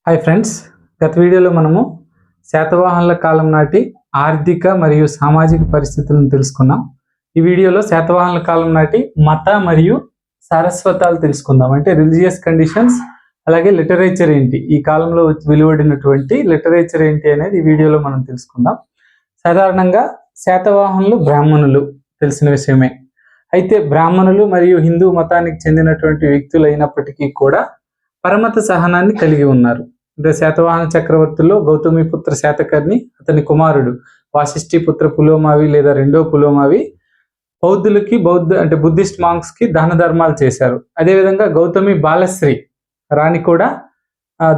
Hi friends, గత వీడియోలో మనము శాతవాహనుల కాలం నాటి ఆర్థిక మరియు సామాజిక పరిస్థితులను తెలుసుకున్నాం. ఈ వీడియోలో శాతవాహనుల కాలం నాటి మత మరియు సారస్వతాలు తెలుసుకుందాం. అంటే రిలీజియస్ కండిషన్స్, అలాగే లిటరేచర్ ఏంటి, ఈ కాలంలో వెలువడినటువంటి లిటరేచర్ ఏంటి అనేది ఈ వీడియోలో మనం తెలుసుకుందాం. సాధారణంగా శాతవాహనులు బ్రాహ్మణులు తెలిసిన విషయమే. అయితే బ్రాహ్మణులు మరియు హిందూ మతానికి చెందినటువంటి వ్యక్తులు అయినప్పటికీ కూడా పరమత సహనాన్ని కలిగి ఉన్నారు. అంటే శాతవాహన చక్రవర్తుల్లో గౌతమిపుత్ర శాతకర్ణి, అతని కుమారుడు వాసిష్ఠి పుత్ర పులోమావి లేదా రెండో పులోమావి బౌద్ధులకి బుద్ధిస్ట్ మాంక్స్ కి దాన ధర్మాలు చేశారు. అదేవిధంగా గౌతమి బాలశ్రీ రాణి కూడా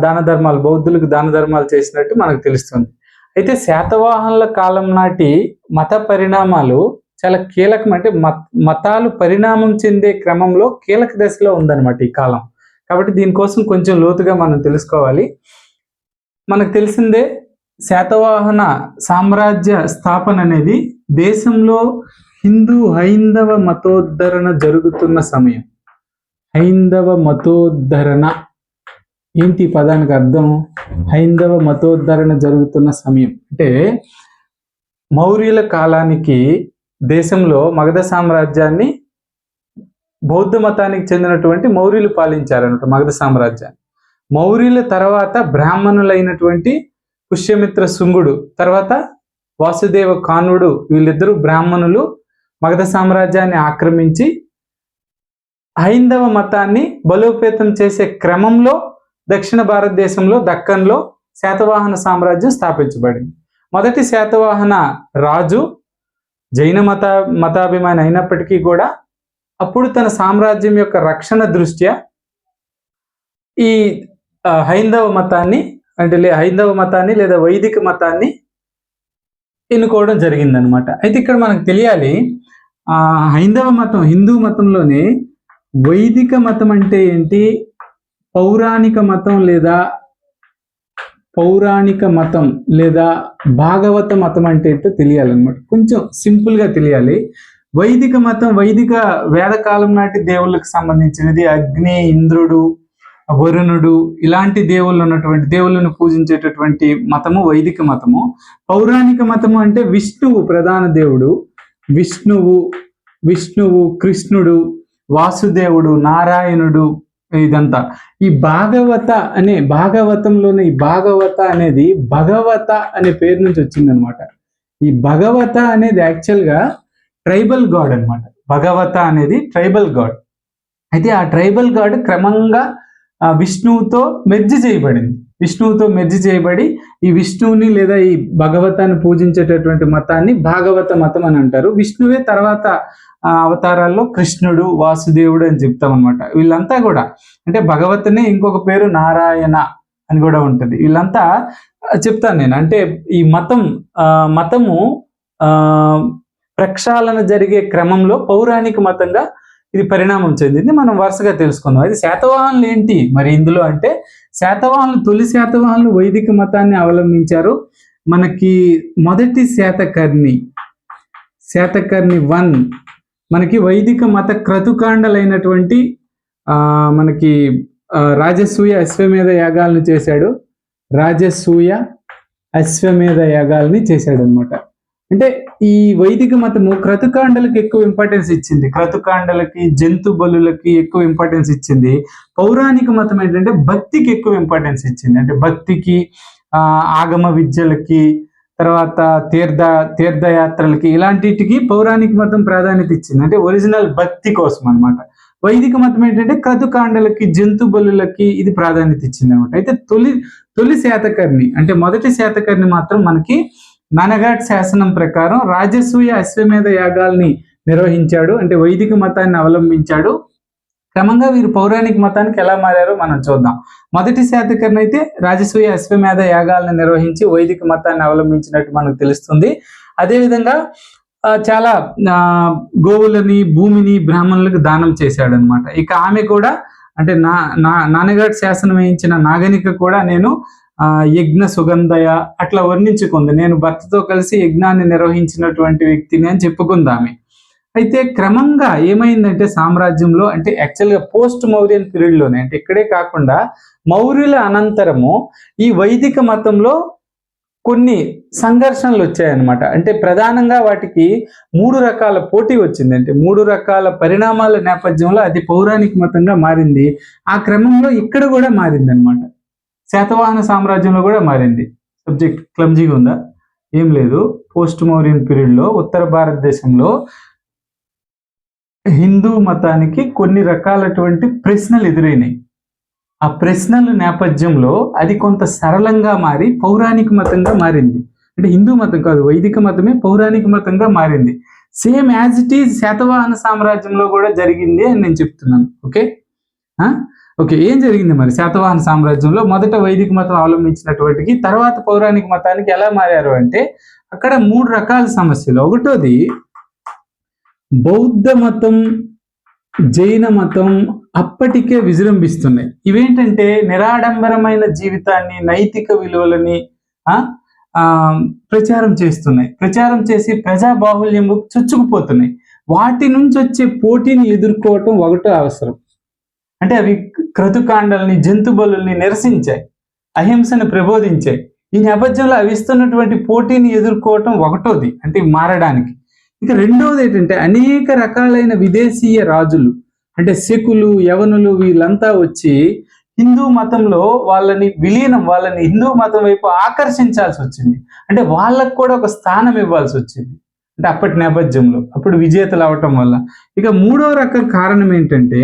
దాన ధర్మాలు, బౌద్ధులకు దాన ధర్మాలు చేసినట్టు మనకు తెలుస్తుంది. అయితే శాతవాహనుల కాలం నాటి మత పరిణామాలు చాలా కీలకం. అంటే మతాలు పరిణామం చెందే క్రమంలో కీలక దశలో ఉందన్నమాట ఈ కాలం. కాబట్టి దీనికోసం కొంచెం లోతుగా మనం తెలుసుకోవాలి. మనకు తెలిసిందే, శాతవాహన సామ్రాజ్య స్థాపన అనేది దేశంలో హైందవ మతోద్ధరణ జరుగుతున్న సమయం. హైందవ మతోద్ధరణ ఏంటి పదానికి అర్థం? హైందవ మతోద్ధరణ జరుగుతున్న సమయం అంటే మౌర్యుల కాలానికి దేశంలో మగధ సామ్రాజ్యాన్ని బౌద్ధ మతానికి చెందినటువంటి మౌర్యులు పాలించారన్నమాట మగధ సామ్రాజ్యాన్ని. మౌర్యుల తర్వాత బ్రాహ్మణులైనటువంటి పుష్యమిత్ర శుంగుడు, తర్వాత వాసుదేవ కానుడు, వీళ్ళిద్దరూ బ్రాహ్మణులు మగధ సామ్రాజ్యాన్ని ఆక్రమించి హైందవ మతాన్ని బలోపేతం చేసే క్రమంలో దక్షిణ భారతదేశంలో దక్కన్లో శాతవాహన సామ్రాజ్యం స్థాపించబడింది. మొదటి శాతవాహన రాజు జైన మతాభిమాని అయినప్పటికీ కూడా అప్పుడు తన సామ్రాజ్యం యొక్క రక్షణ దృష్ట్యా ఈ హైందవ మతాన్ని లేదా వైదిక మతాన్ని ఎన్నుకోవడం జరిగిందనమాట. అయితే ఇక్కడ మనకు తెలియాలి, హైందవ మతం, హిందూ మతంలోనే వైదిక మతం అంటే ఏంటి, పౌరాణిక మతం లేదా భాగవత మతం అంటే ఏంటో తెలియాలన్నమాట. కొంచెం సింపుల్గా తెలియాలి. వైదిక మతం వైదిక వేదకాలం నాటి దేవుళ్ళకి సంబంధించినది. అగ్ని, ఇంద్రుడు, వరుణుడు ఇలాంటి దేవుళ్ళను పూజించేటటువంటి మతము వైదిక మతము. పౌరాణిక మతము అంటే విష్ణువు ప్రధాన దేవుడు. విష్ణువు, కృష్ణుడు, వాసుదేవుడు, నారాయణుడు, ఇదంతా. ఈ భాగవతంలోనే ఈ భాగవత అనేది భగవత అనే పేరు నుంచి వచ్చిందనమాట. ఈ భగవత అనేది యాక్చువల్గా ట్రైబల్ గాడ్ అనమాట. భగవత అనేది ట్రైబల్ గాడ్. అయితే ఆ ట్రైబల్ గాడ్ క్రమంగా విష్ణువుతో మెర్జ్ చేయబడి ఈ విష్ణువుని లేదా ఈ భగవతాన్ని పూజించేటటువంటి మతాన్ని భాగవత మతం అని అంటారు. విష్ణువే తర్వాత అవతారాల్లో కృష్ణుడు, వాసుదేవుడు అని చెప్తాం అనమాట. వీళ్ళంతా కూడా అంటే భగవతనే ఇంకొక పేరు నారాయణ అని కూడా ఉంటుంది. వీళ్ళంతా చెప్తాను నేను. అంటే ఈ మతము ప్రక్షాళన జరిగే క్రమంలో పౌరాణిక మతంగా ఇది పరిణామం చెందింది. మనం వరుసగా తెలుసుకుందాం. అయితే శాతవాహనులు ఏంటి మరి ఇందులో అంటే, తొలి శాతవాహనులు వైదిక మతాన్ని అవలంబించారు. మనకి మొదటి శాతకర్ణి 1 మనకి వైదిక మత క్రతుకాండలైనటువంటి మనకి రాజసూయ అశ్వమేధ యాగాలను చేశాడు. అనమాట. అంటే ఈ వైదిక మతము క్రతుకాండలకు ఎక్కువ ఇంపార్టెన్స్ ఇచ్చింది. క్రతుకాండలకి, జంతు బలులకి ఎక్కువ ఇంపార్టెన్స్ ఇచ్చింది. పౌరాణిక మతం ఏంటంటే భక్తికి ఎక్కువ ఇంపార్టెన్స్ ఇచ్చింది. అంటే భక్తికి, ఆగమ విద్యలకి, తర్వాత తీర్థయాత్రలకి, ఇలాంటికి పౌరాణిక మతం ప్రాధాన్యత ఇచ్చింది. అంటే ఒరిజినల్ భక్తి కోసం అనమాట. వైదిక మతం ఏంటంటే క్రతుకాండలకి, జంతు బలులకి ఇది ప్రాధాన్యత ఇచ్చింది అనమాట. అయితే తొలి శాతకర్ణి అంటే మొదటి శాతకర్ణి మాత్రం మనకి నానఘాట్ శాసనం ప్రకారం రాజసూయ అశ్వమేధ యాగాల్ని నిర్వహించాడు. అంటే వైదిక మతాన్ని అవలంబించాడు. క్రమంగా వీరు పౌరాణిక మతానికి ఎలా మారారో మనం చూద్దాం. మొదటి శాతకర్ణి అయితే రాజసూయ అశ్వమేధ యాగాలను నిర్వహించి వైదిక మతాన్ని అవలంబించినట్టు మనకు తెలుస్తుంది. అదేవిధంగా చాలా గోవులని, భూమిని బ్రాహ్మణులకు దానం చేశాడు అనమాట. ఇక ఆమె కూడా అంటే నానఘాట్ శాసనం వేయించిన నాగనిక కూడా నేను యజ్ఞ సుగంధయ అట్లా వర్ణించుకుంది. నేను భర్తతో కలిసి యజ్ఞాన్ని నిర్వహించినటువంటి వ్యక్తిని అని చెప్పుకుందామె. అయితే క్రమంగా ఏమైందంటే సామ్రాజ్యంలో, అంటే యాక్చువల్గా పోస్ట్ మౌర్యన్ పీరియడ్లోనే, అంటే ఇక్కడే కాకుండా మౌర్యుల అనంతరము ఈ వైదిక మతంలో కొన్ని సంఘర్షణలు వచ్చాయన్నమాట. అంటే ప్రధానంగా వాటికి 3 రకాల పోటీ వచ్చింది. అంటే 3 రకాల పరిణామాల నేపథ్యంలో అది పౌరాణిక మతంగా మారింది. ఆ క్రమంలో ఇక్కడ కూడా మారిందనమాట. శాతవాహన సామ్రాజ్యంలో కూడా మారింది. సబ్జెక్ట్ క్లమ్జీగా ఉందా? ఏం లేదు. పోస్ట్ మౌర్యన్ పీరియడ్లో ఉత్తర భారతదేశంలో హిందూ మతానికి కొన్ని రకాలటువంటి ప్రశ్నలు ఎదురైనాయి. ఆ ప్రశ్నల నేపథ్యంలో అది కొంత సరళంగా మారి పౌరాణిక మతంగా మారింది. అంటే హిందూ మతం కాదు, వైదిక మతమే పౌరాణిక మతంగా మారింది. Same as it is Satavahana సామ్రాజ్యంలో కూడా జరిగింది అని నేను చెప్తున్నాను. ఓకే, ఏం జరిగింది మరి శాతవాహన సామ్రాజ్యంలో? మొదట వైదిక మతం అవలంబించినటువంటికి తర్వాత పౌరాణిక మతానికి ఎలా మారారు అంటే అక్కడ 3 రకాల సమస్యలు. ఒకటోది బౌద్ధ మతం, జైన మతం అప్పటికే విజృంభిస్తున్నాయి. ఇవేంటంటే నిరాడంబరమైన జీవితాన్ని, నైతిక విలువలని ప్రచారం చేస్తున్నాయి. ప్రచారం చేసి ప్రజా బాహుల్యము చుచ్చుకుపోతున్నాయి. వాటి నుంచి వచ్చే పోటీని ఎదుర్కోవటం ఒకటో అవసరం. అంటే అవి క్రతుకాండల్ని, జంతు బలుల్ని నిరసించాయి, అహింసను ప్రబోధించాయి. ఈ నేపథ్యంలో అవి ఇస్తున్నటువంటి పోటీని ఎదుర్కోవటం ఒకటోది, అంటే మారడానికి. ఇక రెండవది ఏంటంటే అనేక రకాలైన విదేశీయ రాజులు, అంటే శకులు, యవనులు వీళ్ళంతా వచ్చి హిందూ మతంలో వాళ్ళని హిందూ మతం వైపు ఆకర్షించాల్సి వచ్చింది. అంటే వాళ్ళకు కూడా ఒక స్థానం ఇవ్వాల్సి వచ్చింది. అంటే అప్పటి నేపథ్యంలో అప్పుడు విజేతలు అవటం వల్ల. ఇక 3వ రకం కారణం ఏంటంటే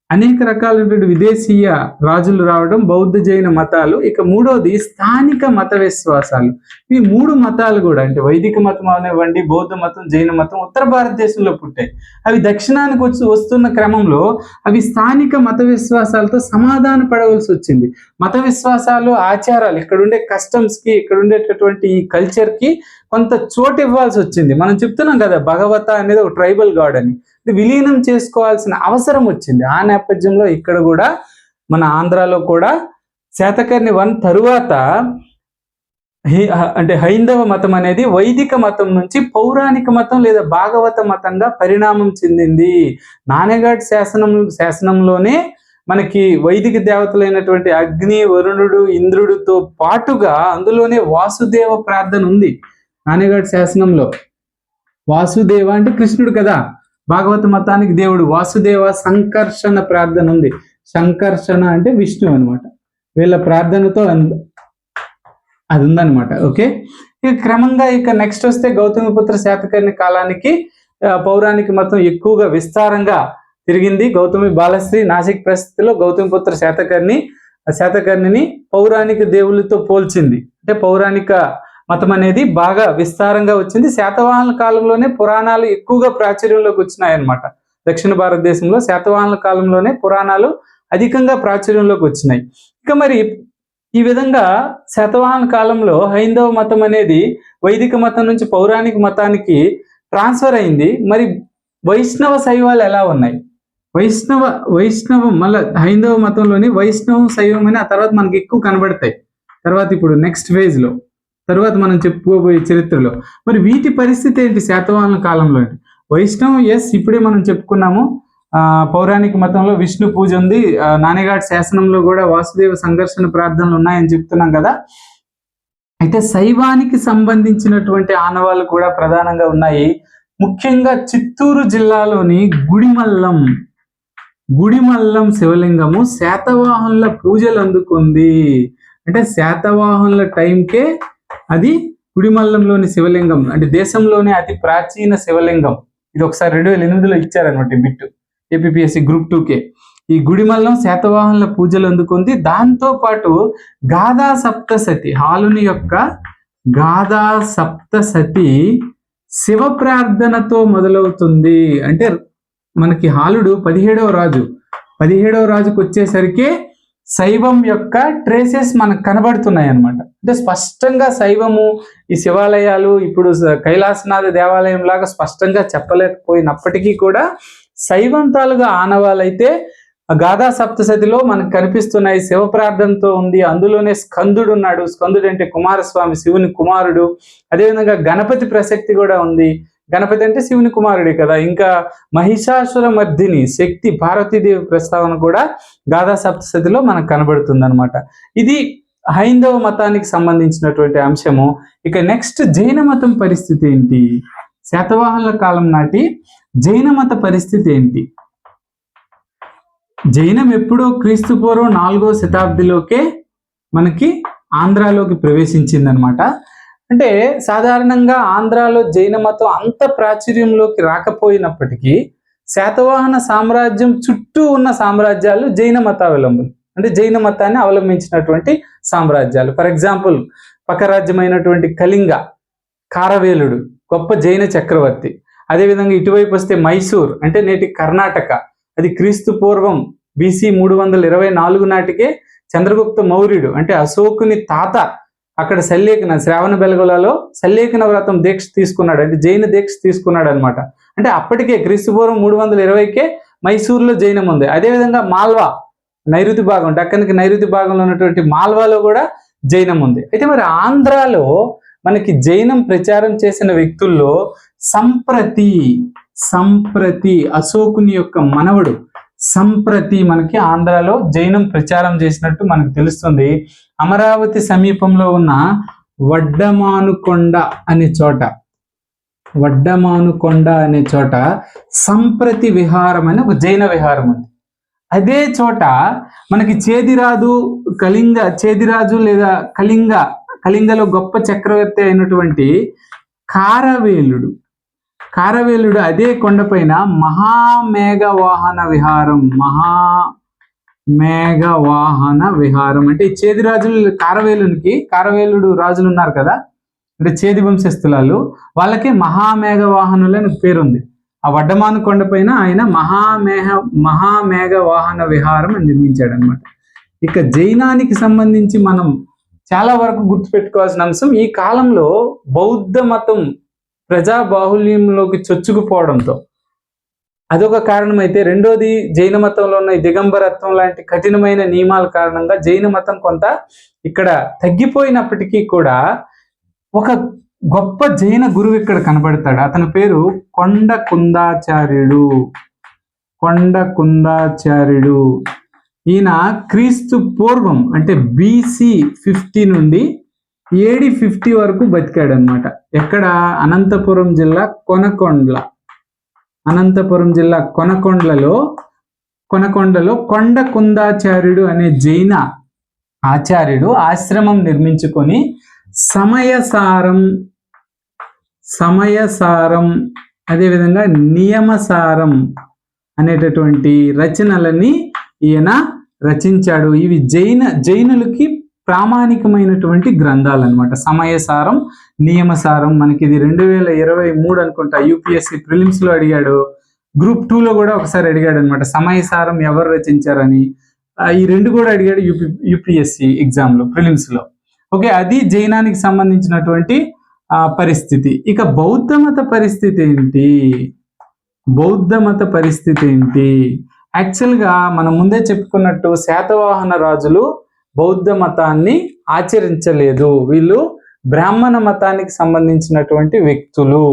అనేక రకాలైనటువంటి విదేశీయ రాజులు రావడం, బౌద్ధ జైన మతాలు. ఇక 3వది స్థానిక మత విశ్వాసాలు. ఈ 3 మతాలు కూడా, అంటే వైదిక మతం అవనివ్వండి, బౌద్ధ మతం, జైన మతం ఉత్తర భారతదేశంలో పుట్టాయి. అవి దక్షిణానికి వస్తున్న క్రమంలో అవి స్థానిక మత విశ్వాసాలతో సమాధాన పడవలసి వచ్చింది. మత విశ్వాసాలు, ఆచారాలు, ఇక్కడుండే కస్టమ్స్కి, ఇక్కడ ఉండేటటువంటి ఈ కల్చర్కి కొంత చోటు ఇవ్వాల్సి వచ్చింది. మనం చెప్తున్నాం కదా, భగవత అనేది ఒక ట్రైబల్ గాడ్ అని, విలీనం చేసుకోవాల్సిన అవసరం వచ్చింది. ఆ నేపథ్యంలో ఇక్కడ కూడా మన ఆంధ్రాలో కూడా శాతకర్ణి 1 తరువాత అంటే హైందవ మతం అనేది వైదిక మతం నుంచి పౌరాణిక మతం లేదా భాగవత మతంగా పరిణామం చెందింది. నానేఘాట్ శాసనంలోనే మనకి వైదిక దేవతలైనటువంటి అగ్ని, వరుణుడు, ఇంద్రుడితో పాటుగా అందులోనే వాసుదేవ ప్రార్థన ఉంది. నానేఘాట్ శాసనంలో వాసుదేవ అంటే కృష్ణుడు కదా, భాగవత మతానికి దేవుడు. వాసుదేవ సంకర్షణ ప్రార్థన ఉంది. సంకర్షణ అంటే విష్ణు అనమాట. వీళ్ళ ప్రార్థనతో అది ఉందన్నమాట. ఓకే, ఇక క్రమంగా ఇక నెక్స్ట్ వస్తే గౌతమిపుత్ర శాతకర్ణి కాలానికి పౌరాణిక మతం ఎక్కువగా విస్తారంగా తిరిగింది. గౌతమి బాలశ్రీ నాసిక్ పరిస్థితిలో గౌతమిపుత్ర శాతకర్ణిని పౌరాణిక దేవుళ్ళతో పోల్చింది. అంటే పౌరాణిక మతం అనేది బాగా విస్తారంగా వచ్చింది. శాతవాహనుల కాలంలోనే పురాణాలు ఎక్కువగా ప్రాచుర్యంలోకి వచ్చినాయన్నమాట. దక్షిణ భారతదేశంలో శాతవాహనుల కాలంలోనే పురాణాలు అధికంగా ప్రాచుర్యంలోకి వచ్చినాయి. ఇక మరి ఈ విధంగా శాతవాహన కాలంలో హైందవ మతం అనేది వైదిక మతం నుంచి పౌరాణిక మతానికి ట్రాన్స్ఫర్ అయింది. మరి వైష్ణవ శైవాలు ఎలా ఉన్నాయి? వైష్ణవం మళ్ళీ హైందవ మతంలోని వైష్ణవం, శైవం అని ఆ తర్వాత మనకి ఎక్కువ కనబడతాయి. తర్వాత ఇప్పుడు నెక్స్ట్ ఫేజ్లో తర్వాత మనం చెప్పుకోబోయే చరిత్రలో మరి వీటి పరిస్థితి ఏంటి శాతవాహన కాలంలో? వైష్ణవం ఇప్పుడే మనం చెప్పుకున్నాము. పౌరాణిక మతంలో విష్ణు పూజ ఉంది. నానేఘాట్ శాసనంలో కూడా వాసుదేవ సంఘర్షణ ప్రార్థనలు ఉన్నాయని చెప్తున్నాం కదా. అయితే శైవానికి సంబంధించినటువంటి ఆనవాళ్ళు కూడా ప్రధానంగా ఉన్నాయి. ముఖ్యంగా చిత్తూరు జిల్లాలోని గుడిమల్లం శివలింగము శాతవాహనుల పూజలు అందుకుంది. అంటే శాతవాహనుల టైంకే అది గుడిమల్లంలోని శివలింగం, అంటే దేశంలోనే అతి ప్రాచీన శివలింగం. ఇది ఒకసారి 2008లో ఇచ్చారనమాట బిట్టు, ఏపీఎస్సి గ్రూప్ 2కే. ఈ గుడిమల్లం శాతవాహనుల పూజలు అందుకుంది. దాంతో పాటు గాథా సప్తసతి, హాలుని యొక్క గాథా సప్తసతి శివ ప్రార్థనతో మొదలవుతుంది. అంటే మనకి హాలుడు 17వ రాజుకు వచ్చేసరికి శైవం యొక్క ట్రేసెస్ మనకు కనబడుతున్నాయి అన్నమాట. అంటే స్పష్టంగా శైవము, ఈ శివాలయాలు ఇప్పుడు కైలాసనాథ దేవాలయం లాగా స్పష్టంగా చెప్పలేకపోయినప్పటికీ కూడా శైవం తాలుగా ఆనవాళ్ళైతే గాథా సప్తసతిలో మనకు కనిపిస్తున్నాయి. శివ ప్రార్థనతో ఉంది. అందులోనే స్కందుడు ఉన్నాడు. స్కందుడు అంటే కుమారస్వామి, శివుని కుమారుడు. అదేవిధంగా గణపతి ప్రసక్తి కూడా ఉంది. గణపతి అంటే శివుని కుమారుడే కదా. ఇంకా మహిషాసుర మర్దిని శక్తి పార్వతీదేవి ప్రస్తావన కూడా గాథా సప్తశతిలో మనకు కనబడుతుంది అనమాట. ఇది హైందవ మతానికి సంబంధించినటువంటి అంశము. ఇక నెక్స్ట్ జైన మతం పరిస్థితి ఏంటి? శాతవాహనుల కాలం నాటి జైన మత పరిస్థితి ఏంటి? జైనం ఎప్పుడో క్రీస్తు పూర్వం 4వ శతాబ్దిలోకే మనకి ఆంధ్రాలోకి ప్రవేశించింది అనమాట. అంటే సాధారణంగా ఆంధ్రాలో జైన మతం అంత ప్రాచుర్యంలోకి రాకపోయినప్పటికీ శాతవాహన సామ్రాజ్యం చుట్టూ ఉన్న సామ్రాజ్యాలు జైన మతావలంబులు, అంటే జైన మతాన్ని అవలంబించినటువంటి సామ్రాజ్యాలు. ఫర్ ఎగ్జాంపుల్ పక్క రాజ్యమైనటువంటి కళింగ, కారవేలుడు గొప్ప జైన చక్రవర్తి. అదేవిధంగా ఇటువైపు వస్తే మైసూర్ అంటే నేటి కర్ణాటక, అది క్రీస్తు పూర్వం BC 324 నాటికే చంద్రగుప్త మౌర్యుడు అంటే అశోకుని తాత అక్కడ శ్రావణ బెలగొలలో సల్లేఖన వ్రతం దీక్ష తీసుకున్నాడు, అంటే జైన దీక్ష తీసుకున్నాడు అనమాట. అంటే అప్పటికే క్రీస్తుపూర్వం 320కే మైసూర్లో జైనం ఉంది. అదేవిధంగా మాల్వా నైరుతి భాగం, దక్కనికి నైరుతి భాగంలో ఉన్నటువంటి మాల్వాలో కూడా జైనం ఉంది. అయితే మరి ఆంధ్రాలో మనకి జైనం ప్రచారం చేసిన వ్యక్తుల్లో సంప్రతి అశోకుని యొక్క మనవడు సంప్రతి మనకి ఆంధ్రాలో జైనం ప్రచారం చేసినట్టు మనకు తెలుస్తుంది. అమరావతి సమీపంలో ఉన్న వడ్డమానుకొండ అనే చోట సంప్రతి విహారం అనే ఒక జైన విహారం ఉంది. అదే చోట మనకి చేదిరాజు లేదా కళింగలో గొప్ప చక్రవర్తి అయినటువంటి కారవేలుడు అదే కొండపైన మహామేఘవాహన విహారం అంటే చేదిరాజులు కారవేలుడు రాజులు ఉన్నారు కదా, అంటే చేది వంశస్థులాలు, వాళ్ళకి మహామేఘవాహనులు అని పేరుంది. ఆ వడ్డమాను కొండపైన ఆయన మహామేఘవాహన విహారం అని నిర్మించాడు అనమాట. ఇక జైనానికి సంబంధించి మనం చాలా వరకు గుర్తుపెట్టుకోవాల్సిన అంశం, ఈ కాలంలో బౌద్ధ మతం ప్రజా బాహుల్యంలోకి చొచ్చుకుపోవడంతో అదొక కారణం అయితే, రెండోది జైన మతంలో ఉన్న దిగంబరత్వం లాంటి కఠినమైన నియమాల కారణంగా జైన మతం కొంత ఇక్కడ తగ్గిపోయినప్పటికీ కూడా ఒక గొప్ప జైన గురువు ఇక్కడ కనబడతాడు. అతని పేరు కొండ కుందాచార్యుడు. ఈయన క్రీస్తు పూర్వం అంటే BC 50 నుండి AD 50 వరకు బతికాడు అనమాట. ఎక్కడ? అనంతపురం జిల్లా కొనకొండలో కొండ కుందాచార్యుడు అనే జైన ఆచార్యుడు ఆశ్రమం నిర్మించుకొని సమయసారం అదేవిధంగా నియమసారం అనేటటువంటి రచనలని ఈయన రచించాడు. ఇవి జైనులకి ప్రామాణికమైనటువంటి గ్రంథాలు అనమాట. సమయసారం, నియమసారం. మనకి ఇది 2023 అనుకుంటా UPSC ప్రిలిమ్స్ లో అడిగాడు, Group 2లో కూడా ఒకసారి అడిగాడు అనమాట, సమయసారం ఎవరు రచించారని. ఈ రెండు కూడా అడిగాడు UPSC ఎగ్జామ్ లో, ప్రిలిమ్స్ లో. ఓకే, అది జైనానికి సంబంధించినటువంటి పరిస్థితి. ఇక బౌద్ధ మత పరిస్థితి ఏంటి? యాక్చువల్గా మనం ముందే చెప్పుకున్నట్టు శాతవాహన రాజులు బౌద్ధ మతాన్ని ఆచరించలేదు. వీళ్ళు బ్రాహ్మణ మతానికి సంబంధించినటువంటి వ్యక్తులు.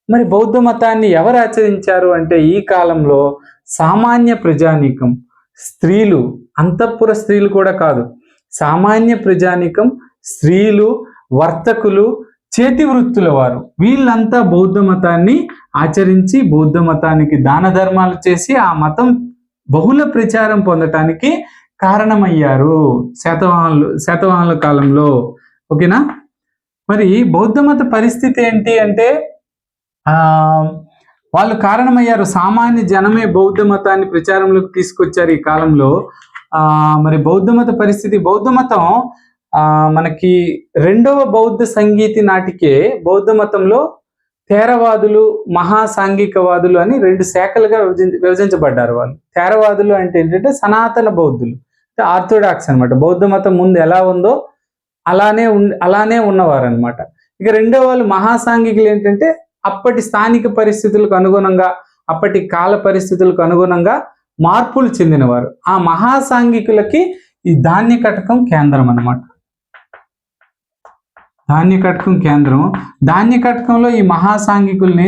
మరి బౌద్ధ మతాన్ని ఎవరు ఆచరించారు అంటే, ఈ కాలంలో సామాన్య ప్రజానీకం, స్త్రీలు, అంతఃపుర స్త్రీలు కూడా కాదు, సామాన్య ప్రజానీకం, స్త్రీలు, వర్తకులు, చేతి వృత్తుల వారు, వీళ్ళంతా బౌద్ధ మతాన్ని ఆచరించి బౌద్ధ మతానికి దాన ధర్మాలు చేసి ఆ మతం బహుళ ప్రచారం పొందటానికి కారణమయ్యారు శాతవాహనుల కాలంలో. ఓకేనా? మరి బౌద్ధ మత పరిస్థితి ఏంటి అంటే, వాళ్ళు కారణమయ్యారు. సామాన్య జనమే బౌద్ధ మతాన్ని ప్రచారంలోకి తీసుకొచ్చారు ఈ కాలంలో. మరి బౌద్ధ మత పరిస్థితి, బౌద్ధ మతం మనకి 2వ బౌద్ధ సంగీతి నాటికే బౌద్ధ మతంలో థేరవాదులు, మహాసాంఘికవాదులు అని 2 శాఖలుగా విభజించబడ్డారు. వాళ్ళు థేరవాదులు అంటే ఏంటంటే సనాతన బౌద్ధులు, ఆర్థోడాక్స్ అనమాట. బౌద్ధ మతం ముందు ఎలా ఉందో అలానే ఉన్నవారు అనమాట. ఇక రెండో వాళ్ళు మహాసాంఘికులు ఏంటంటే అప్పటి స్థానిక పరిస్థితులకు అనుగుణంగా, అప్పటి కాల పరిస్థితులకు అనుగుణంగా మార్పులు చెందినవారు. ఆ మహాసాంఘికులకి ఈ ధాన్య కటకం కేంద్రం అన్నమాట. ధాన్య కటకం కేంద్రం. ధాన్య కటకంలో ఈ మహాసాంఘికుల్ని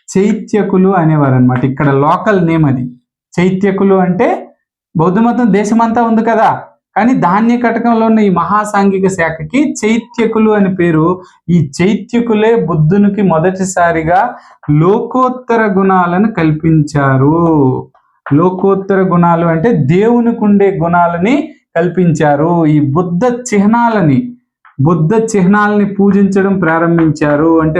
చైత్యకులు అనేవారు అనమాట. ఇక్కడ లోకల్ నేమ్ అది. చైత్యకులు అంటే బౌద్ధ మతం దేశమంతా ఉంది కదా, కానీ ధాన్య కటకంలో ఉన్న ఈ మహాసాంఘిక శాఖకి చైత్యకులు అని పేరు. ఈ చైత్యకులే బుద్ధునికి మొదటిసారిగా లోకోత్తర గుణాలను కల్పించారు. లోకోత్తర గుణాలు అంటే దేవునికి ఉండే గుణాలని కల్పించారు. ఈ బుద్ధ చిహ్నాలని పూజించడం ప్రారంభించారు. అంటే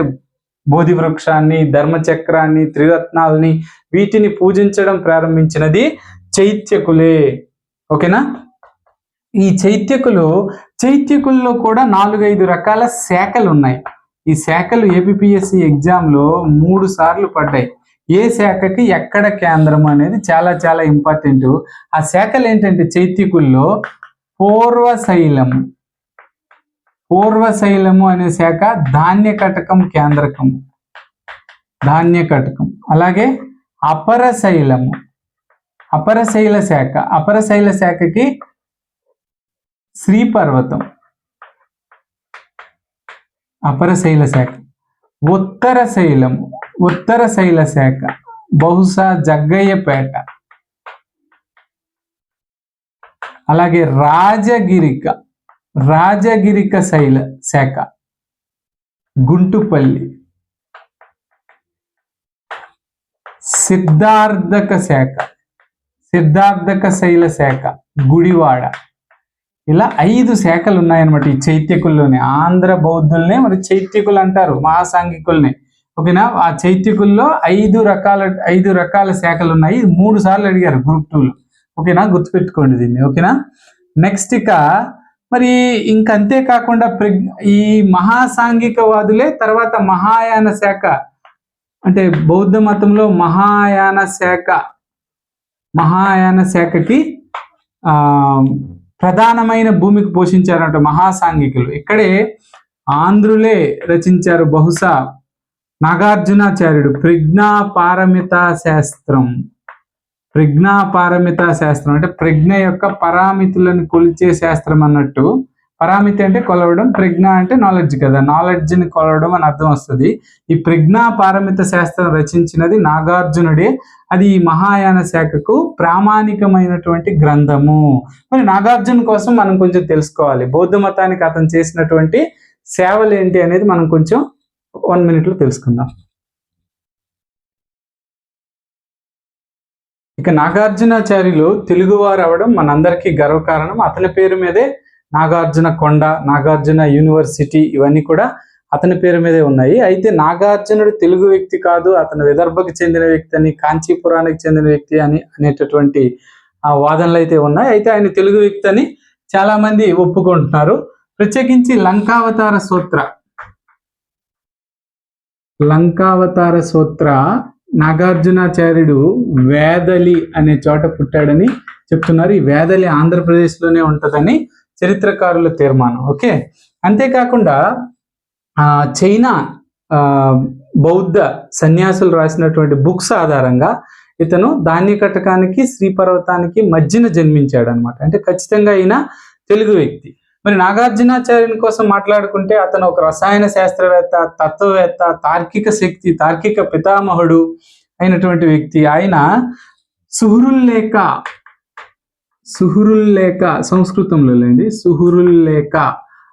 బోధి వృక్షాన్ని, ధర్మచక్రాన్ని, త్రిరత్నాలని వీటిని పూజించడం ప్రారంభించినది చైత్యకులే. ఓకేనా? ఈ చైత్యకుల్లో కూడా 4-5 రకాల శాఖలు ఉన్నాయి. ఈ శాఖలు ఏపీఎస్సి ఎగ్జామ్లో 3 సార్లు పడ్డాయి. ఏ శాఖకి ఎక్కడ కేంద్రం అనేది చాలా చాలా ఇంపార్టెంట్. ఆ శాఖలు ఏంటంటే చైత్యకుల్లో పూర్వశైలము అనే శాఖ ధాన్య కటకం కేంద్రకం, ధాన్య కటకం. అలాగే అపరశైల శాఖకి శ్రీపర్వతం, అపరశైల శాఖ. ఉత్తర శైల శాఖ బహుశా జగ్గయ్యపేట. అలాగే రాజగిరిక శైల శాఖ గుంటుపల్లి. సిద్ధార్థక శైల శాఖ గుడివాడ. ఇలా 5 శాఖలు ఉన్నాయన్నమాట ఈ చైత్యకుల్లోనే. ఆంధ్ర బౌద్ధుల్నే మరి చైత్యకులు అంటారు, మహాసాంఘికుల్ని. ఓకేనా? ఆ చైత్యకుల్లో 5 రకాల శాఖలు ఉన్నాయి. 3 సార్లు అడిగారు గ్రూప్ 2లో. ఓకేనా? గుర్తుపెట్టుకోండి దీన్ని. ఓకేనా? నెక్స్ట్ ఇక మరి ఇంకంతేకాకుండా ఈ మహాసాంఘికవాదులే తర్వాత మహాయాన శాఖ, అంటే బౌద్ధ మతంలో మహాయాన శాఖకి ప్రధానమైన భూమికి పోషించారంట మహాసాంఘికులు. ఇక్కడే ఆంధ్రులే రచించారు బహుశా నాగార్జునాచార్యుడు ప్రజ్ఞాపారమిత శాస్త్రం అంటే ప్రజ్ఞ యొక్క పరామితులను కొలిచే శాస్త్రం అన్నట్టు. పరామితి అంటే కొలవడం, ప్రజ్ఞ అంటే నాలెడ్జ్ కదా, నాలెడ్జ్ని కొలవడం అని అర్థం వస్తుంది. ఈ ప్రజ్ఞాపారమిత శాస్త్రం రచించినది నాగార్జునుడే. అది ఈ మహాయాన శాఖకు ప్రామాణికమైనటువంటి గ్రంథము. మరి నాగార్జున కోసం మనం కొంచెం తెలుసుకోవాలి. బౌద్ధ మతానికి అతను చేసినటువంటి సేవలు ఏంటి అనేది మనం కొంచెం 1 minute తెలుసుకుందాం. ఇక నాగార్జునాచార్యులు తెలుగువారు అవడం మనందరికీ గర్వకారణం. అతని పేరు మీదే నాగార్జున కొండ, నాగార్జున యూనివర్సిటీ ఇవన్నీ కూడా అతని పేరు మీదే ఉన్నాయి. అయితే నాగార్జునుడు తెలుగు వ్యక్తి కాదు, అతను విదర్భకు చెందిన వ్యక్తి అని, కాంచీపురానికి చెందిన వ్యక్తి అనేటటువంటి వాదనలు అయితే ఉన్నాయి. అయితే ఆయన తెలుగు వ్యక్తి అని చాలా మంది ఒప్పుకుంటున్నారు. ప్రత్యేకించి లంకావతార సూత్ర నాగార్జునాచార్యుడు వేదలి అనే చోట పుట్టాడని చెప్తున్నారు. ఈ వేదలి ఆంధ్రప్రదేశ్లోనే ఉంటుందని చరిత్రకారుల తీర్మానం. ఓకే, అంతేకాకుండా చైనా బౌద్ధ సన్యాసులు రాసినటువంటి బుక్స్ ఆధారంగా ఇతను ధాన్య కటకానికి శ్రీపర్వతానికి మధ్యన జన్మించాడు అనమాట. అంటే ఖచ్చితంగా ఈయన తెలుగు వ్యక్తి. మరి నాగార్జునాచార్యుని కోసం మాట్లాడుకుంటే అతను ఒక రసాయన శాస్త్రవేత్త, తత్వవేత్త, తార్కిక పితామహుడు అయినటువంటి వ్యక్తి. ఆయన సుహురుల్లేఖ సంస్కృతంలో లేండి, సుహురుల్లేఖ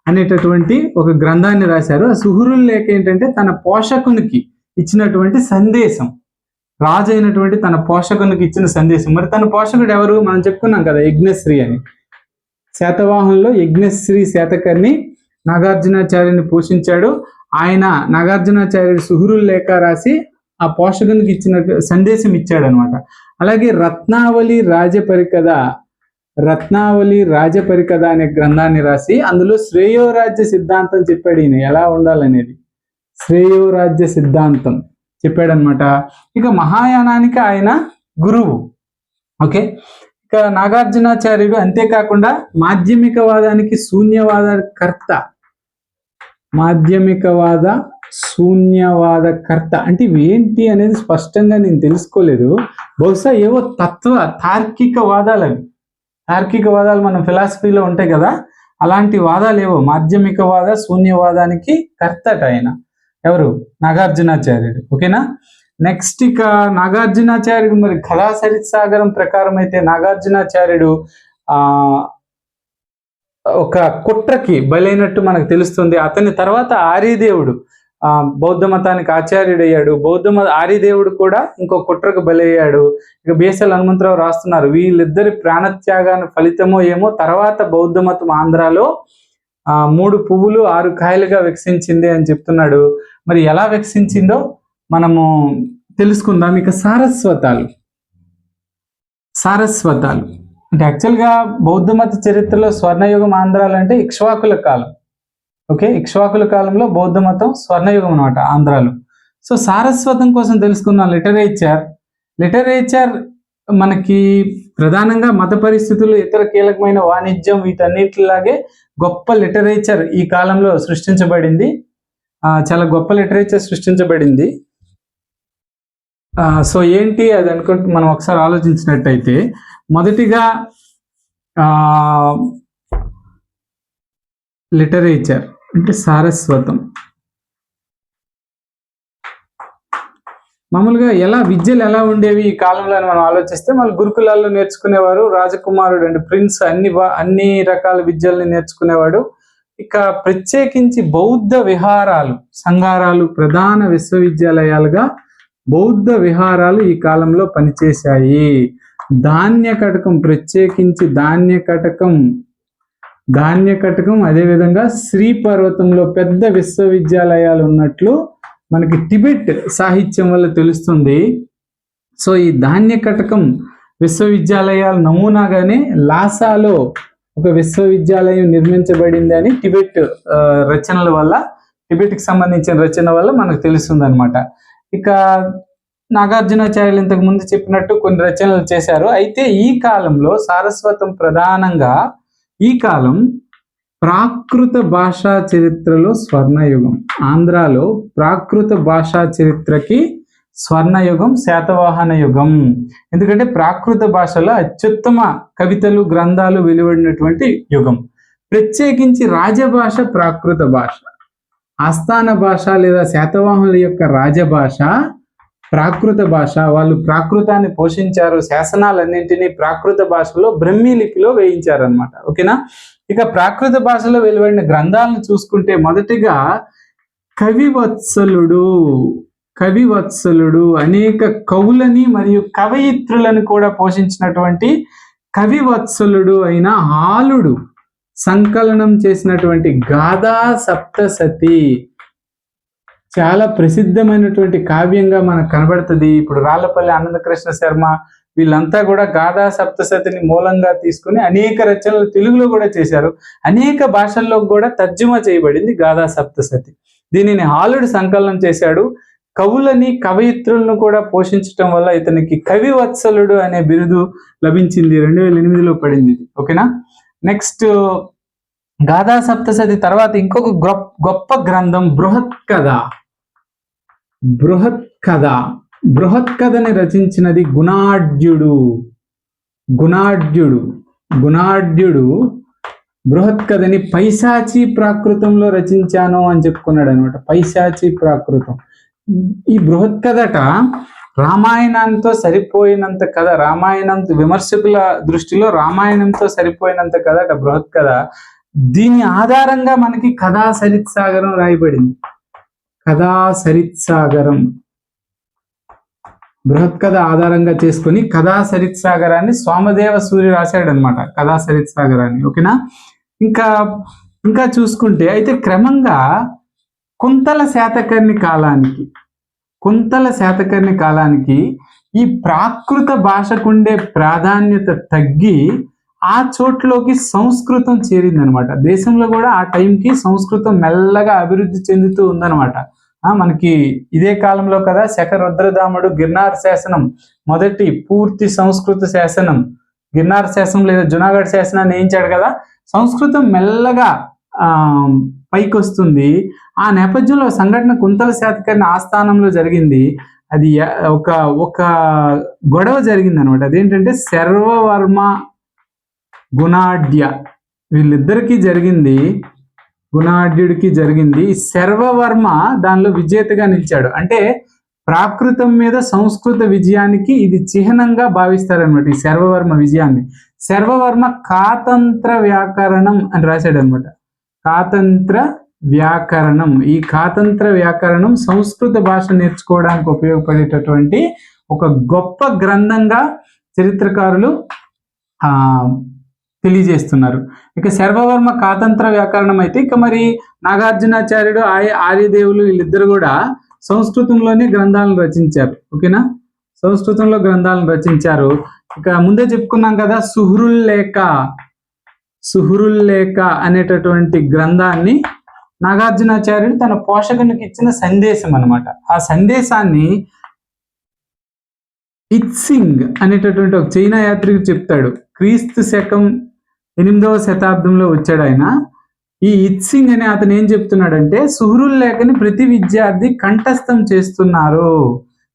అనేటటువంటి ఒక గ్రంథాన్ని రాశారు. ఆ సుహురుల్లేఖ ఏంటంటే తన పోషకునికి ఇచ్చినటువంటి సందేశం, రాజు అయినటువంటి తన పోషకునికి ఇచ్చిన సందేశం. మరి తన పోషకుడు ఎవరు? మనం చెప్పుకున్నాం కదా, యజ్ఞశ్రీ అని. శాతవాహనంలో యజ్ఞశ్రీ శాతకర్ణి నాగార్జునాచార్యుని పోషించాడు. ఆయన నాగార్జునాచార్యుడు సుహురుల్లేఖ రాసి ఆ పోషకునికి ఇచ్చిన సందేశం ఇచ్చాడు అనమాట. అలాగే రత్నావళి రాజపరికథ అనే గ్రంథాన్ని రాసి అందులో శ్రేయోరాజ్య సిద్ధాంతం చెప్పాడు. ఈయన ఎలా ఉండాలనేది శ్రేయోరాజ్య సిద్ధాంతం చెప్పాడనమాట. ఇక మహాయానానికి ఆయన గురువు. ఓకే, ఇక నాగార్జునాచార్యుడు అంతేకాకుండా మాధ్యమికవాదానికి శూన్యవాద కర్త అంటే ఇవేంటి అనేది స్పష్టంగా నేను తెలుసుకోలేదు. బహుశా ఏవో తార్కిక వాదాలు మనం ఫిలాసఫీలో ఉంటాయి కదా, అలాంటి వాదాలేవో మాధ్యమికవాద శూన్యవాదానికి కర్తట ఆయన ఎవరు, నాగార్జునాచార్యుడు. ఓకేనా. నెక్స్ట్ ఇక నాగార్జునాచార్యుడు మరి కథా సరిత్సాగరం ప్రకారం అయితే నాగార్జునాచార్యుడు ఒక కుట్రకి బలైనట్టు మనకు తెలుస్తుంది. అతని తర్వాత ఆర్యదేవుడు బౌద్ధ మతానికి ఆచార్యుడయ్యాడు. ఆర్యదేవుడు కూడా ఇంకో కుట్రకు బలయ్యాడు. ఇక బిఎస్ఎల్ హనుమంతరావు రాస్తున్నారు, వీళ్ళిద్దరి ప్రాణత్యాగాన్ని ఫలితమో ఏమో తర్వాత బౌద్ధ మతం ఆంధ్రాలో 3 పువ్వులు 6 కాయలుగా వికసించింది అని చెప్తున్నాడు. మరి ఎలా వికసించిందో మనము తెలుసుకుందాం. ఇక సారస్వతాలు అంటే యాక్చువల్గా బౌద్ధ మత చరిత్రలో స్వర్ణయుగం ఆంధ్రాలు అంటే ఇక్ష్వాకుల కాలం. ఓకే, ఇక్ష్వాకుల కాలంలో బౌద్ధ మతం స్వర్ణయుగం అనమాట ఆంధ్రాలో. సో సారస్వతం కోసం తెలుసుకుందాం. లిటరేచర్ మనకి ప్రధానంగా మత పరిస్థితులు, ఇతర కీలకమైన వాణిజ్యం, వీటన్నిటిలాగే గొప్ప లిటరేచర్ ఈ కాలంలో సృష్టించబడింది. చాలా గొప్ప లిటరేచర్ సృష్టించబడింది. సో ఏంటి అది అనుకుంటే మనం ఒకసారి ఆలోచించినట్టయితే, మొదటిగా లిటరేచర్ అంటే సారస్వతం. మామూలుగా విద్యలు ఎలా ఉండేవి ఈ కాలంలో అని మనం ఆలోచిస్తే, మళ్ళీ గురుకులాల్లో నేర్చుకునేవారు, రాజకుమారుడు అంటే ప్రిన్స్ అన్ని రకాల విద్యల్ని నేర్చుకునేవాడు. ఇక ప్రత్యేకించి బౌద్ధ విహారాలు, సంఘారాలు ప్రధాన విశ్వవిద్యాలయాలుగా బౌద్ధ విహారాలు ఈ కాలంలో పనిచేశాయి. ధాన్యకటకం, ప్రత్యేకించి ధాన్యకటకం అదేవిధంగా శ్రీపర్వతంలో పెద్ద విశ్వవిద్యాలయాలు ఉన్నట్లు మనకి టిబెట్ సాహిత్యం వల్ల తెలుస్తుంది. సో ఈ ధాన్యకటకం విశ్వవిద్యాలయాలు నమూనాగానే లాసాలో ఒక విశ్వవిద్యాలయం నిర్మించబడింది అని టిబెట్ రచనల వల్ల, టిబెట్కి సంబంధించిన రచన వల్ల మనకు తెలుస్తుంది అనమాట. ఇక నాగార్జునాచార్యులు ఇంతకు ముందు చెప్పినట్టు కొన్ని రచనలు చేశారు. అయితే ఈ కాలంలో సారస్వతం ప్రధానంగా ఈ కాలం ప్రాకృత భాషా చరిత్రలో స్వర్ణయుగం. ఆంధ్రాలో ప్రాకృత భాషా చరిత్రకి స్వర్ణయుగం శాతవాహన యుగం. ఎందుకంటే ప్రాకృత భాషలో అత్యుత్తమ కవితలు, గ్రంథాలు వెలువడినటువంటి యుగం. ప్రత్యేకించి రాజభాష ప్రాకృత భాష, ఆస్థాన భాష లేదా శాతవాహనుల యొక్క రాజభాష ప్రాకృత భాష. వాళ్ళు ప్రాకృతాన్ని పోషించారు, శాసనాలన్నింటినీ ప్రాకృత భాషలో బ్రహ్మీ లిపిలో వేయించారనమాట. ఓకేనా. ఇక ప్రాకృత భాషలో వెలువడిన గ్రంథాలను చూసుకుంటే, మొదటిగా కవివత్సలుడు అనేక కవులని మరియు కవయిత్రులను కూడా పోషించినటువంటి కవివత్సలుడు అయిన హాలుడు సంకలనం చేసినటువంటి గాథా సప్తసతి చాలా ప్రసిద్ధమైనటువంటి కావ్యంగా మనకు కనబడుతుంది. ఇప్పుడు రాళ్లపల్లి ఆనందకృష్ణ శర్మ వీళ్ళంతా కూడా గాథా సప్తసతిని మూలంగా తీసుకుని అనేక రచనలు తెలుగులో కూడా చేశారు. అనేక భాషల్లో కూడా తర్జుమా చేయబడింది గాథా సప్తసతి. దీనిని హాలుడు సంకలనం చేశాడు. కవులని కవయిత్రులను కూడా పోషించటం వల్ల ఇతనికి కవివత్సలుడు అనే బిరుదు లభించింది. 2008లో పడింది. ఓకేనా. నెక్స్ట్ గాథా సప్తసతి తర్వాత ఇంకొక గొప్ప గ్రంథం బృహత్కథని రచించినది గుణాఢ్యుడు బృహత్కథని పైశాచి ప్రాకృతంలో రచించాను అని చెప్పుకున్నాడు అనమాట. పైశాచి ప్రాకృతం. ఈ బృహత్కథట రామాయణంతో సరిపోయినంత కథ, విమర్శకుల దృష్టిలో రామాయణంతో సరిపోయినంత కథట బృహత్కథ. దీని ఆధారంగా మనకి కథా సరిత్సాగరం రాయబడింది. కథా సరిత్సాగరం బృహత్కథ ఆధారంగా చేసుకుని కథా సరిత్సాగరాన్ని సోమదేవ సూర్య రాశాడు అనమాట, కథా సరిత్సాగరాన్ని. ఓకేనా. ఇంకా చూసుకుంటే అయితే క్రమంగా కుంతల శాతకర్ణి కాలానికి ఈ ప్రాకృత భాషకుండే ప్రాధాన్యత తగ్గి ఆ చోట్లోకి సంస్కృతం చేరింది అనమాట. దేశంలో కూడా ఆ టైంకి సంస్కృతం మెల్లగా అభివృద్ధి చెందుతూ ఉందన్నమాట. మనకి ఇదే కాలంలో కదా శకరుద్రదాముడు గిర్నార్ శాసనం, మొదటి పూర్తి సంస్కృత శాసనం గిర్నార్ శాసనం లేదా జునాగఢ్ శాసనాన్ని వేయించాడు కదా. సంస్కృతం మెల్లగా పైకి వస్తుంది. ఆ నేపథ్యంలో సంఘటన కుంతల శాతకర్ణి ఆస్థానంలో జరిగింది. అది ఒక గొడవ జరిగింది అనమాట. అదేంటంటే సర్వవర్మ గుణాఢ్య వీళ్ళిద్దరికీ జరిగింది, గుణాఢ్యుడికి జరిగింది. శర్వవర్మ దానిలో విజేతగా నిలిచాడు. అంటే ప్రాకృతం మీద సంస్కృత విజయానికి ఇది చిహ్నంగా భావిస్తారనమాట. ఈ శర్వవర్మ విజయాన్ని శర్వవర్మ కాతంత్ర వ్యాకరణం అని రాశాడు అనమాట. కాతంత్ర వ్యాకరణం. ఈ కాతంత్ర వ్యాకరణం సంస్కృత భాష నేర్చుకోవడానికి ఉపయోగపడేటటువంటి ఒక గొప్ప గ్రంథంగా చరిత్రకారులు తెలియజేస్తున్నారు. ఇక శర్వవర్మ కాతంత్ర వ్యాకరణం అయితే, ఇక మరి నాగార్జునాచార్యుడు ఆర్యదేవులు వీళ్ళిద్దరు కూడా సంస్కృతంలోనే గ్రంథాలను రచించారు. ఓకేనా, సంస్కృతంలో గ్రంథాలను రచించారు. ఇక ముందే చెప్పుకున్నాం కదా, సుహృల్లేఖ అనేటటువంటి గ్రంథాన్ని నాగార్జునాచార్యుడు తన పోషకునికి ఇచ్చిన సందేశం అన్నమాట. ఆ సందేశాన్ని ఇత్సింగ్ అనేటటువంటి ఒక చైనా యాత్రికుడు చెప్తాడు. క్రీస్తు శకం 8వ శతాబ్దంలో వచ్చాడు ఆయన. ఈ ఇత్సింగ్ అనే అతను ఏం చెప్తున్నాడంటే, సుహృల్లేఖని ప్రతి విద్యార్థి కంఠస్థం చేస్తున్నారు.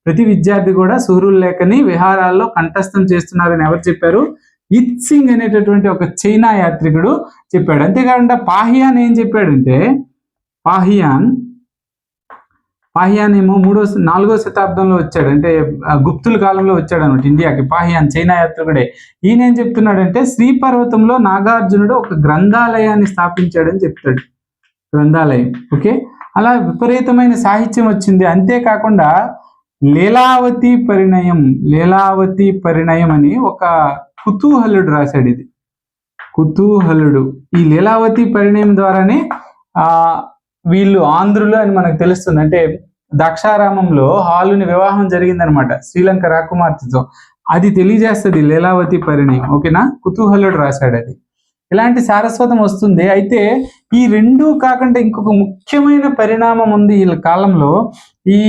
ప్రతి విద్యార్థి కూడా సుహృల్లేఖని విహారాల్లో కంఠస్థం చేస్తున్నారు అని ఎవరు చెప్పారు? ఇత్సింగ్ అనేటటువంటి ఒక చైనా యాత్రికుడు చెప్పాడు. అంతేకాకుండా పాహియాన్ ఏం చెప్పాడంటే, పాహియాన్ ఏమో 4వ శతాబ్దంలో వచ్చాడు. అంటే గుప్తుల కాలంలో వచ్చాడు అనమాట ఇండియాకి. పాహియాన్ చైనా యాత్రికుడే. ఈయన ఏం చెప్తున్నాడంటే, శ్రీపర్వతంలో నాగార్జునుడు ఒక గ్రంథాలయాన్ని స్థాపించాడని చెప్తాడు. గ్రంథాలయం. ఓకే, అలా విపరీతమైన సాహిత్యం వచ్చింది. అంతేకాకుండా లీలావతి పరిణయం అని ఒక కుతూహలుడు రాశాడు. ఇది కుతూహలుడు. ఈ లీలావతి పరిణయం ద్వారానే వీళ్ళు ఆంధ్రులు అని మనకు తెలుస్తుంది. అంటే ద్రాక్షారామంలో హాలుని వివాహం జరిగిందనమాట శ్రీలంక రాకుమార్తెతో. అది తెలియజేస్తుంది లీలావతి పరిణయం. ఓకేనా, కుతూహలుడు రాశాడు అది. ఇలాంటి సారస్వతం వస్తుంది. అయితే ఈ రెండూ కాకుండా ఇంకొక ముఖ్యమైన పరిణామం ఉంది వీళ్ళ కాలంలో. ఈ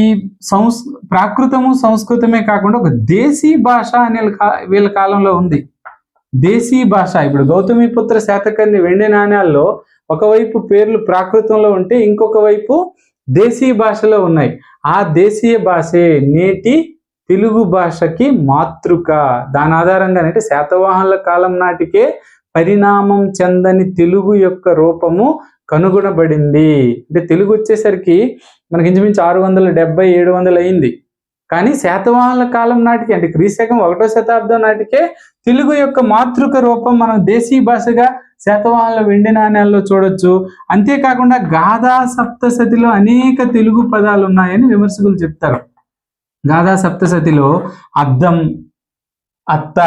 ప్రాకృతము సంస్కృతమే కాకుండా ఒక దేశీ భాష అనే వీళ్ళ కాలంలో ఉంది. దేశీ భాష. ఇప్పుడు గౌతమిపుత్ర శాతకర్ణి వెండి నాణ్యాల్లో ఒకవైపు పేర్లు ప్రాకృతంలో ఉంటే ఇంకొక వైపు దేశీ భాషలో ఉన్నాయి. ఆ దేశీయ భాషే నేటి తెలుగు భాషకి మాతృక. దాని ఆధారంగానే అంటే శాతవాహనుల కాలం నాటికే పరిణామం చెందని తెలుగు యొక్క రూపము కనుగొనబడింది. అంటే తెలుగు వచ్చేసరికి మనకి ఇంచుమించు 670-700 అయింది. కానీ శాతవాహనుల కాలం నాటికి, అంటే క్రీశకం 1వ శతాబ్దం నాటికే తెలుగు యొక్క మాతృక రూపం మనం దేశీ భాషగా శాతవాహనుల వెండి నాణ్యాల్లో చూడొచ్చు. అంతేకాకుండా గాథా సప్తశతిలో అనేక తెలుగు పదాలు ఉన్నాయని విమర్శకులు చెప్తారు. గాథా సప్తశతిలో అద్దం, అత్త,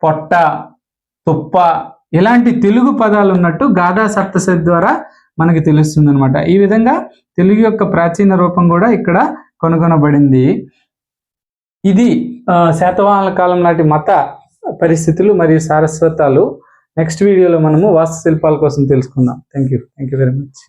పొట్ట, తుప్ప ఇలాంటి తెలుగు పదాలు ఉన్నట్టు గాథా సప్తశతి ద్వారా మనకి తెలుస్తుంది అనమాట. ఈ విధంగా తెలుగు యొక్క ప్రాచీన రూపం కూడా ఇక్కడ కనుగొనబడింది. ఇది శాతవాహనుల కాలం నాటి మత పరిస్థితులు మరియు సారస్వతాలు. నెక్స్ట్ వీడియోలో మనము వాస్తుశిల్పాల కోసం తెలుసుకుందాం. Thank you very much.